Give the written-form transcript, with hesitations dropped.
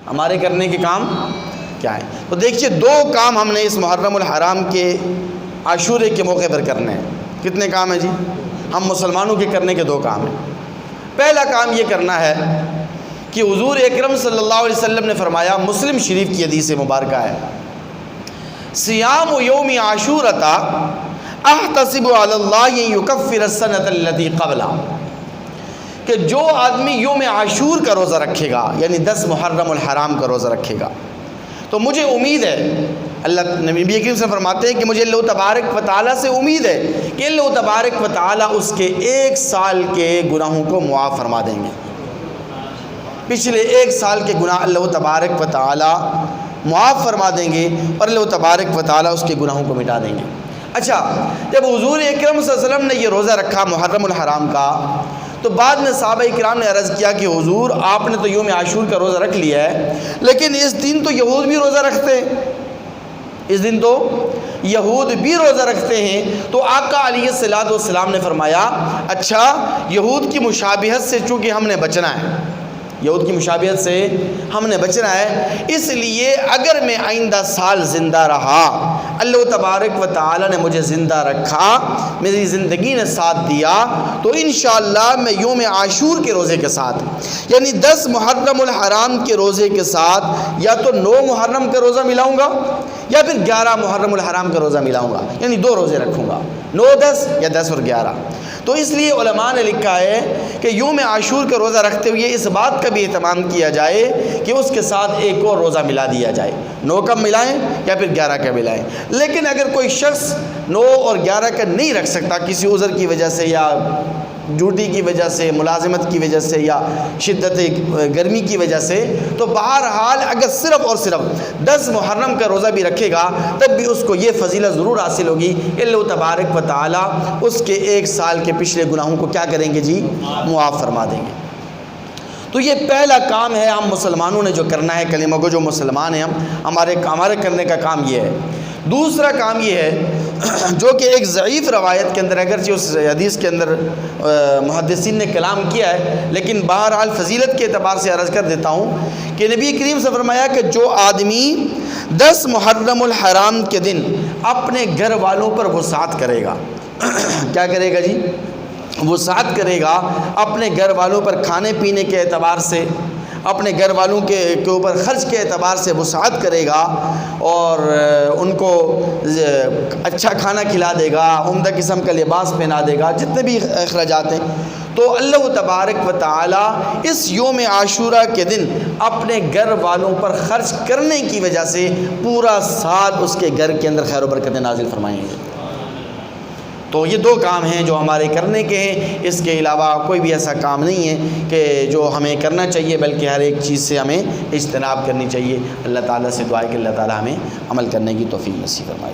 ہمارے کرنے کے کام کیا ہیں؟ تو دیکھیے دو کام ہم نے اس محرم الحرام کے عاشورے کے موقع پر کرنے ہیں۔ کتنے کام ہیں جی؟ ہم مسلمانوں کے کرنے کے دو کام ہیں۔ پہلا کام یہ کرنا ہے کہ حضور اکرم صلی اللہ علیہ وسلم نے فرمایا، مسلم شریف کی حدیث مبارکہ ہے، صیام یوم عاشورۃ احتسب علی اللہ یکفر السنۃ التي قبلہ، کہ جو آدمی یوم عاشور کا روزہ رکھے گا، یعنی 10 محرم الحرام کا روزہ رکھے گا، تو مجھے امید ہے، اللہ نبی کریم سے فرماتے ہیں کہ مجھے اللہ تبارک و تعالیٰ سے امید ہے کہ اللہ تبارک و تعالیٰ اس کے 1 سال کے گناہوں کو معاف فرما دیں گے۔ پچھلے 1 سال کے گناہ اللہ تبارک و تعالیٰ معاف فرما دیں گے اور اللہ تبارک و تعالیٰ اس کے گناہوں کو مٹا دیں گے۔ اچھا، جب حضور اکرم صلی اللہ علیہ وسلم نے یہ روزہ رکھا محرم الحرام کا، تو بعد میں صحابہ کرام نے عرض کیا کہ حضور آپ نے تو یوم عاشور کا روزہ رکھ لیا ہے، لیکن اس دن تو یہود بھی روزہ رکھتے ہیں، اس دن تو یہود بھی روزہ رکھتے ہیں۔ تو آقا علیہ الصلوۃ والسلام نے فرمایا، اچھا یہود کی مشابہت سے چونکہ ہم نے بچنا ہے، یہود کی مشابہت سے ہم نے بچنا ہے، اس لیے اگر میں آئندہ سال زندہ رہا، اللہ تبارک و تعالیٰ نے مجھے زندہ رکھا، میری زندگی نے ساتھ دیا، تو انشاءاللہ میں یوم عاشور کے روزے کے ساتھ، یعنی 10 محرم الحرام کے روزے کے ساتھ، یا تو 9 محرم کا روزہ ملاؤں گا یا پھر 11 محرم الحرام کا روزہ ملاؤں گا، یعنی 2 روزے رکھوں گا، 9 10 یا 10 اور 11۔ تو اس لیے علماء نے لکھا ہے کہ یوم عاشور کا روزہ رکھتے ہوئے اس بات کا بھی اہتمام کیا جائے کہ اس کے ساتھ ایک اور روزہ ملا دیا جائے، 9 کا ملائیں یا پھر 11 کا ملائیں۔ لیکن اگر کوئی شخص 9 اور 11 کا نہیں رکھ سکتا کسی عذر کی وجہ سے، یا ڈیوٹی کی وجہ سے، ملازمت کی وجہ سے، یا شدت گرمی کی وجہ سے، تو بہرحال اگر صرف اور صرف 10 محرم کا روزہ بھی رکھے گا تب بھی اس کو یہ فضیلت ضرور حاصل ہوگی، اللہ تبارک و تعالیٰ اس کے 1 سال کے پچھلے گناہوں کو کیا کریں گے جی؟ معاف فرما دیں گے۔ تو یہ پہلا کام ہے ہم مسلمانوں نے جو کرنا ہے، کلمہ کو جو مسلمان ہیں ہمارے کرنے کا کام یہ ہے۔ دوسرا کام یہ ہے جو کہ ایک ضعیف روایت کے اندر، اگرچہ اس حدیث کے اندر محدثین نے کلام کیا ہے، لیکن بہرحال فضیلت کے اعتبار سے عرض کر دیتا ہوں کہ نبی کریم سے فرمایا کہ جو آدمی 10 محرم الحرام کے دن اپنے گھر والوں پر وسعت کرے گا، کیا کرے گا جی؟ وسعت کرے گا، اپنے گھر والوں پر کھانے پینے کے اعتبار سے، اپنے گھر والوں کے اوپر خرچ کے اعتبار سے وسعت کرے گا، اور ان کو اچھا کھانا کھلا دے گا، عمدہ قسم کا لباس پہنا دے گا، جتنے بھی اخراجات ہیں، تو اللہ تبارک و تعالیٰ اس یوم عاشورہ کے دن اپنے گھر والوں پر خرچ کرنے کی وجہ سے پورا سال اس کے گھر کے اندر خیر و برکتیں نازل فرمائیں گے۔ تو یہ 2 کام ہیں جو ہمارے کرنے کے ہیں، اس کے علاوہ کوئی بھی ایسا کام نہیں ہے کہ جو ہمیں کرنا چاہیے، بلکہ ہر ایک چیز سے ہمیں اجتناب کرنی چاہیے۔ اللہ تعالیٰ سے دعا ہے کہ اللہ تعالیٰ ہمیں عمل کرنے کی توفیق نصیب فرمائے۔